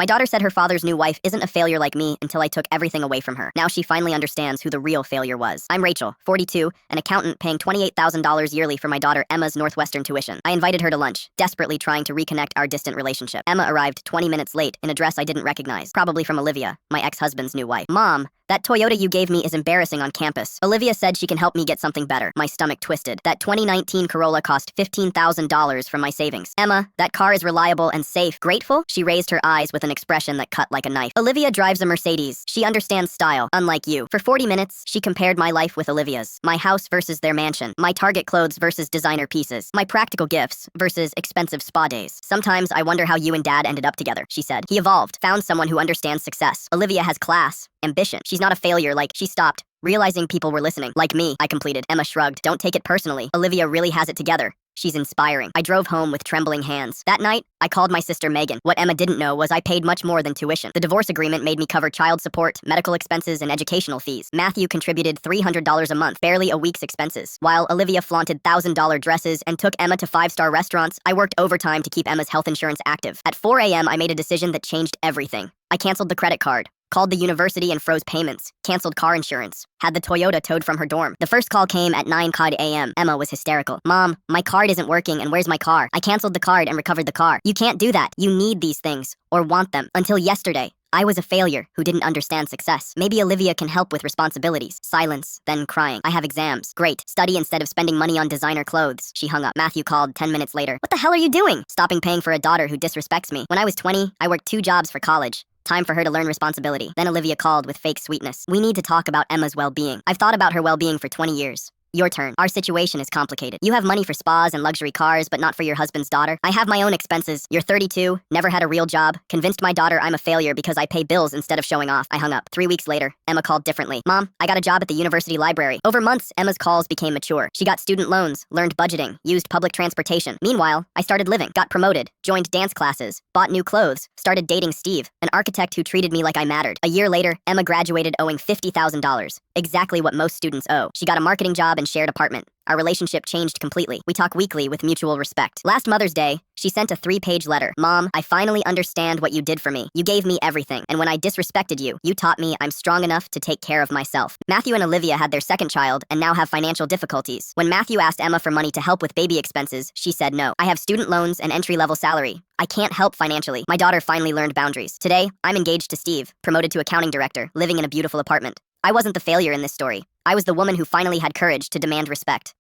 My daughter said her father's new wife isn't a failure like me until I took everything away from her. Now she finally understands who the real failure was. I'm Rachel, 42, an accountant paying $28,000 yearly for my daughter Emma's Northwestern tuition. I invited her to lunch, desperately trying to reconnect our distant relationship. Emma arrived 20 minutes late in a dress I didn't recognize, probably from Olivia, my ex-husband's new wife. Mom, that Toyota you gave me is embarrassing on campus. Olivia said she can help me get something better. My stomach twisted. That 2019 Corolla cost $15,000 from my savings. Emma, that car is reliable and safe. Grateful? She raised her eyes with an expression that cut like a knife. Olivia drives a Mercedes. She understands style, unlike you. For 40 minutes, she compared my life with Olivia's. My house versus their mansion. My Target clothes versus designer pieces. My practical gifts versus expensive spa days. Sometimes I wonder how you and Dad ended up together, she said. He evolved, found someone who understands success. Olivia has class, ambition. She's not a failure like she stopped, realizing people were listening. Like me, I completed. Emma shrugged. Don't take it personally. Olivia really has it together. She's inspiring. I drove home with trembling hands. That night, I called my sister Megan. What Emma didn't know was I paid much more than tuition. The divorce agreement made me cover child support, medical expenses, and educational fees. Matthew contributed $300 a month, barely a week's expenses. While Olivia flaunted $1,000 dresses and took Emma to 5-star restaurants, I worked overtime to keep Emma's health insurance active. At 4 a.m., I made a decision that changed everything. I canceled the credit card, called the university and froze payments, canceled car insurance, had the Toyota towed from her dorm. The first call came at 9 a.m. Emma was hysterical. Mom, my card isn't working and where's my car? I canceled the card and recovered the car. You can't do that. You need these things, or want them. Until yesterday, I was a failure who didn't understand success. Maybe Olivia can help with responsibilities. Silence, then crying. I have exams. Great. Study instead of spending money on designer clothes. She hung up. Matthew called 10 minutes later. What the hell are you doing? Stopping paying for a daughter who disrespects me. When I was 20, I worked 2 jobs for college. Time for her to learn responsibility. Then Olivia called with fake sweetness. We need to talk about Emma's well-being. I've thought about her well-being for 20 years. Your turn. Our situation is complicated. You have money for spas and luxury cars, but not for your husband's daughter. I have my own expenses. You're 32, never had a real job, convinced my daughter I'm a failure because I pay bills instead of showing off. I hung up. 3 weeks later, Emma called differently. Mom, I got a job at the university library. Over months, Emma's calls became mature. She got student loans, learned budgeting, used public transportation. Meanwhile, I started living, got promoted, joined dance classes, bought new clothes, started dating Steve, an architect who treated me like I mattered. A year later, Emma graduated owing $50,000. Exactly what most students owe. She got a marketing job and shared apartment. Our relationship changed completely. We talk weekly with mutual respect. Last Mother's Day, she sent a 3-page letter. Mom, I finally understand what you did for me. You gave me everything. And when I disrespected you, you taught me I'm strong enough to take care of myself. Matthew and Olivia had their second child and now have financial difficulties. When Matthew asked Emma for money to help with baby expenses, she said no. I have student loans and entry-level salary. I can't help financially. My daughter finally learned boundaries. Today, I'm engaged to Steve, promoted to accounting director, living in a beautiful apartment. I wasn't the failure in this story. I was the woman who finally had courage to demand respect.